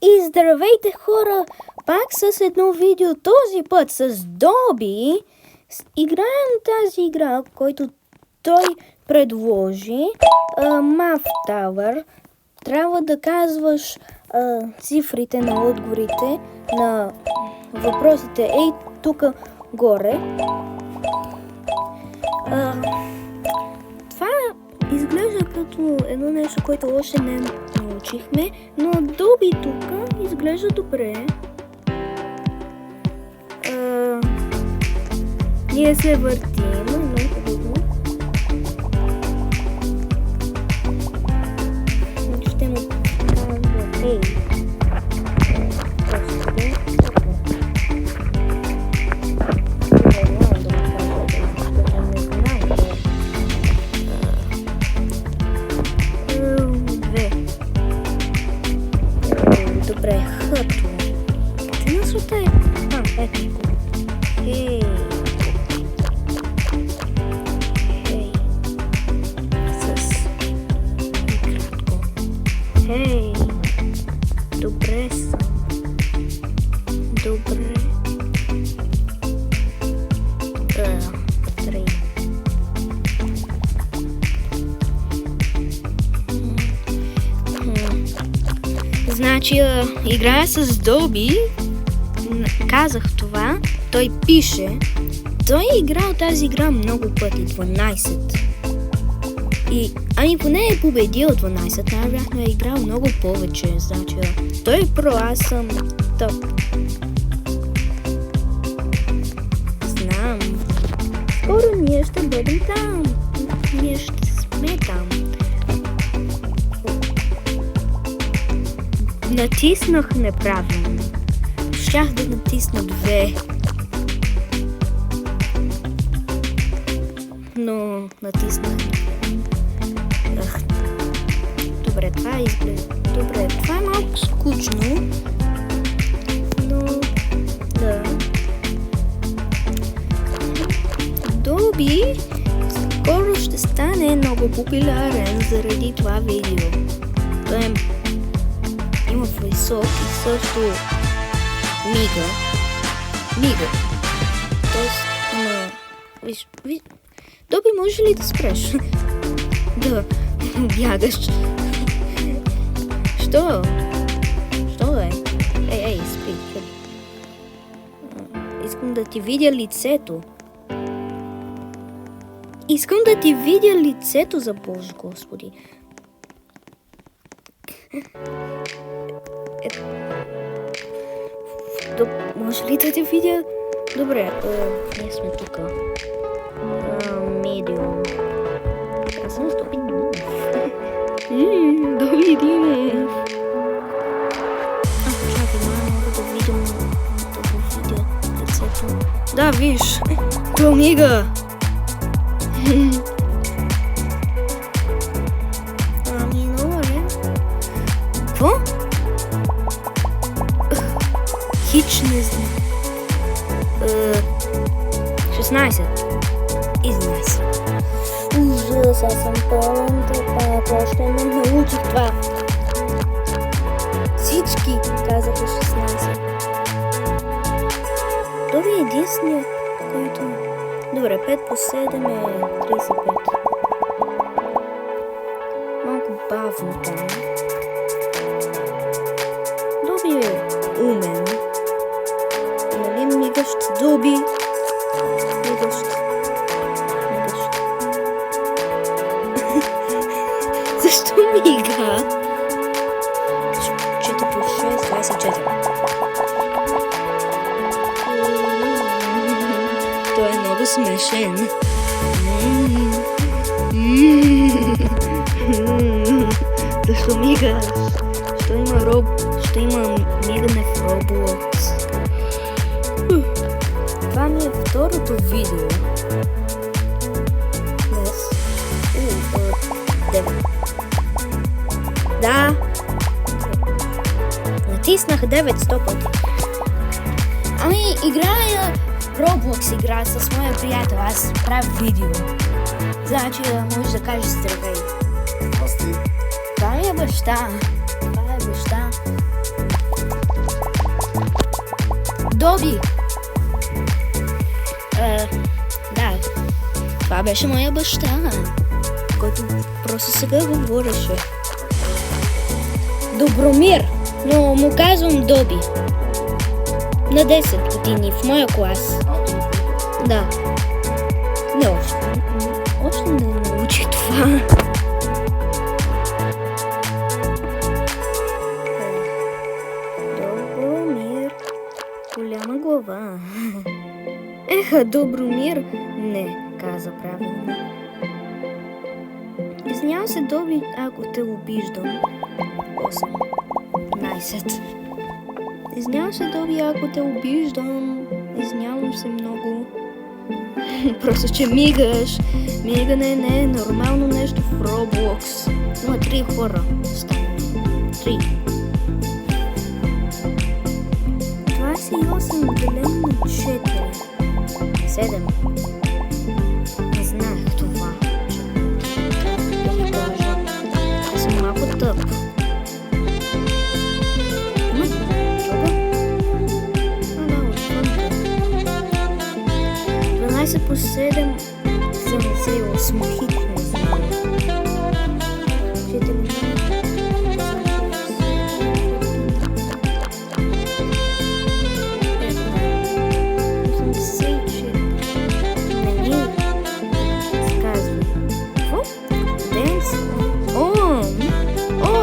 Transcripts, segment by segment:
И здравейте хора, пак с едно видео, този път с Доби. Играем тази игра, който той предложи, Math Tower. Трябва да казваш цифрите на отговорите на въпросите. Ей, тук горе. Това изглежда като едно нещо, което още не научихме, но Доби тук изглежда добре. Ние се въртим, но хубаво. Ще му казва, ей. Добре, хъто. Ти насота е? Ето го. Хей. Хей. С кратко. Хей. Добре съм. Добре. Три. Значи, играя с Доби, казах това, той пише, той е играл тази игра много пъти, 12. Ами поне е победил 12, най-вероятно е играл много повече, значи, той е про, аз съм топ. Знам, скоро ние ще бъдем там, ние ще сме там. Натиснах неправилно. Щях да натисна 2. Но натиснах. Добре, това изглежда. Добре, това е малко скучно. Но да. Доби скоро ще стане много популярен заради това видео. Той е има висок и също мига. Тоест, виж, Доби, може ли да спреш? Да, бягаш. Що? Що е? Ей, спри. Искам да ти видя лицето. Искам да ти видя лицето, за Боже Господи. Може ли да те видя? Добре, ние сме тук. Медиум. Аз съм Доби Димов. Доби Димов. Чакай, мога да видя лицето. Да, виж. То мига. Какво? Хич не знам. 16. 11. Ужас, аз съм пълен тъпак. Още не научих това. Всички казаха 16. Това е единствения, който... Добре, 5 по 7 е 35. Малко бавно там. Доби е умен. Нали, мигащ Доби? Мигащ. Защо мига? 4 по 6, 24. Той е много смешен. Защо мигаш? Ще има мигане в Roblox. Това ми е второто видео. Днес. 9. Да. Натиснах 900 пъти. Ами, играя Roblox, играя с моя приятел. Аз правя видео. Значи, можеш да кажеш здравей. Здрасти. Това ми е баща. Това е баща. Доби! Да. Това беше моя баща, който просто сега говореше. Добромир, но му казвам Доби. На 10 години в моя клас. Да. Не още. Още не научи това. Добромир. Голяма глава. Еха, Добромир. Не, каза правилно. Извинявам се, Доби, ако те обиждам. 18. Извинявам се, Доби, ако те обиждам. Извинявам се много. Просто, че мигаш. Мигане не е нормално нещо в Roblox. Има 3 хора. 3. 28 делено на 4. 7. Не знаех това. Да ви кажа. Аз съм малко тъп. Има това? Да, отвънка. 12 по 7. 78. Хит не знам. 4.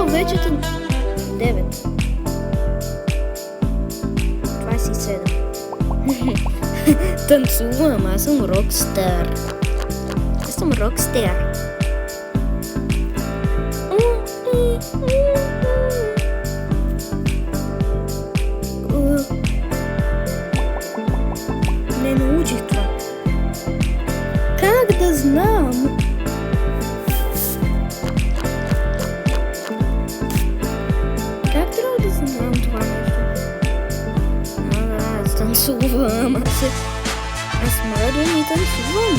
Вече 9. 27. Танцувам, аз съм рокстар. Аз съм рокстар. Не научих това. Как да знам? Танцувам. Аз младо ми танцувам.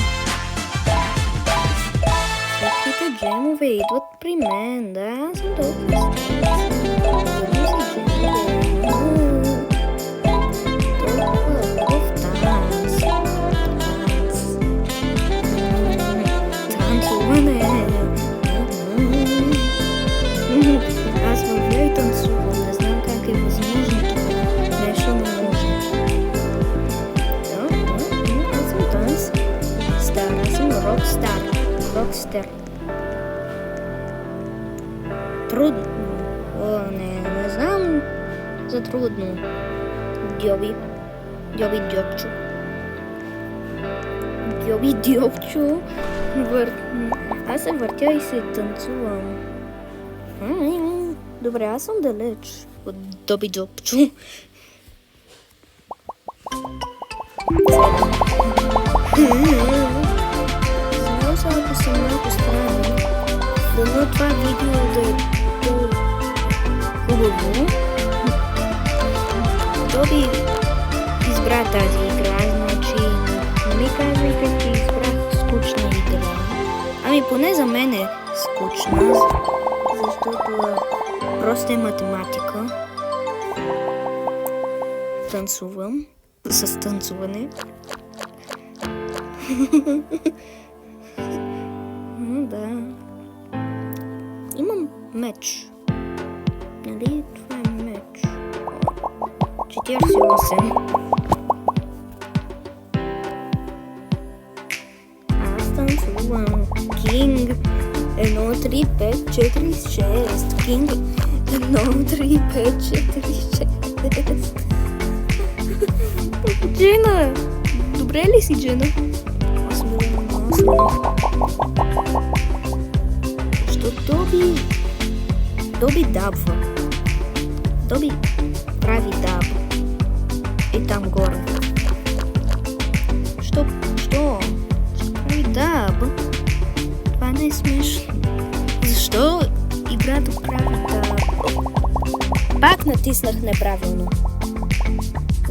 Всичките джемове идват при мен. Да, аз съм толкова танцуване. Аз вървя и танцувам. Не знам как е възможно това. Нещо не може. Аз съм танц. Аз съм рокстар. Трудно. Не знам за трудно. Дьоби Дьобчо. Аз се въртя и се танцувам. Добре, аз съм далеч от Доби Дьобчо. Знам се, ако съм малко странен. Дано това видео да е хубаво. Доби избра тази игра, значи не ми казвайте, че избрах скучна игра. Ами поне за мен е скучна, защото просто е математика. Танцувам с танцуване. Да. Имам меч. Нали? Това е меч. 48. Аз танцувам. Кинг. 1, 3, 5, 4, 6. Кинг. 1, 3, 5, 4, 6. Джена! Добре ли си, Джена? Що Доби дабва. Доби прави даб. И там горе. Що прави даб? Това не е смешно. Защо играта прави даб? Пак натиснах неправилно.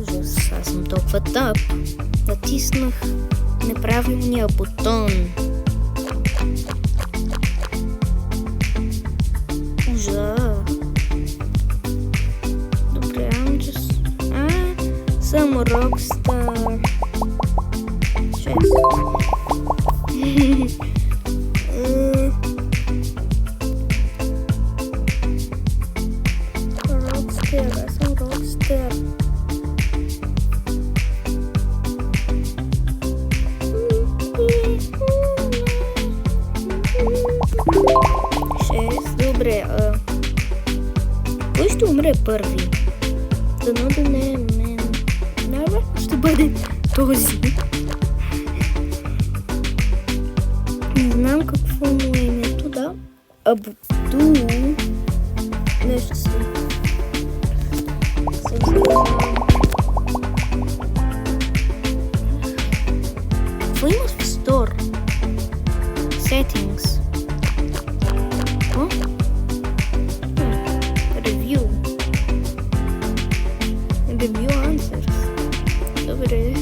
Ужас, аз съм толкова тъп. Натиснах неправилния бутон. Ужас. Добре, съм Rockstar. 6. Rockstar, аз съм Rockstar. Добре, кой ще умре първи? Дано да не е мен. Най-вероятно ще бъде този. Не знам какво му е името, да. Абдул. Нещо си. Какво има в Store? Settings. Review answers. Добре.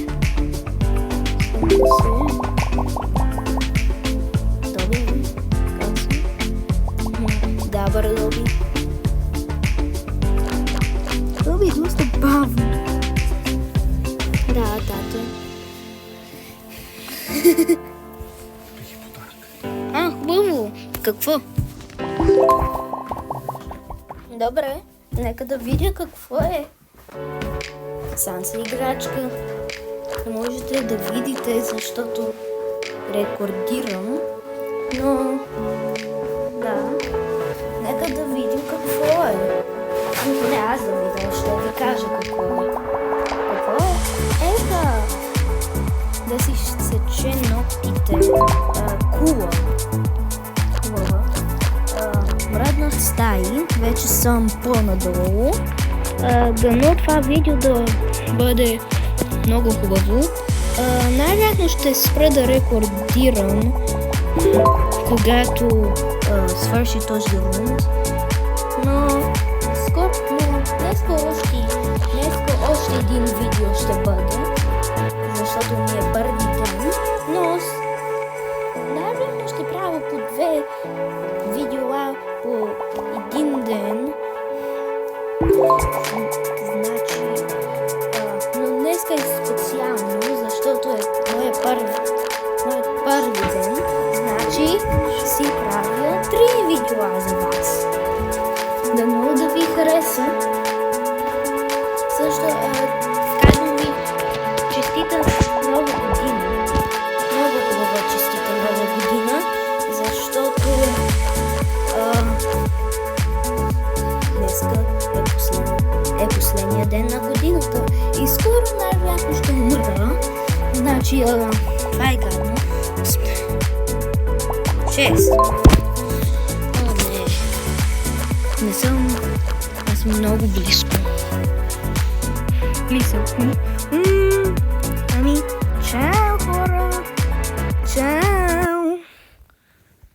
Добре. Как си? Добър, Лоби. Лоби е доста бавно. Да, тато. Хубаво. Какво? Добре. Нека да видя какво е. Санса играчка. Можете да видите, защото рекордирам. Но да. Нека да видим какво е. Не аз да видя, ще ви кажа какво е. Какво е? Еха! Да си сече ногтите. Кула. Мръднах стаи. Вече съм по-надолу. Дано това видео да бъде много хубаво. Най-вероятно ще спра да рекордирам, когато свърши този рунд. Но днеска още един видео ще бъде, защото ми е първи ден. Но най-вероятно ще правя по 2 видеа по един ден. Значи, но днеска е специално, защото е моят първи ден. Значи, си правя 3 видеа за вас. Дано да ви хареса. Също казвам ви честита нова година. Много хубава честита нова година, защото днеска е последния ден на годината и скоро най-вероятно ще умра. Значи, това е гадно. 6. О, не. Не съм. Аз съм много близко. Мисля.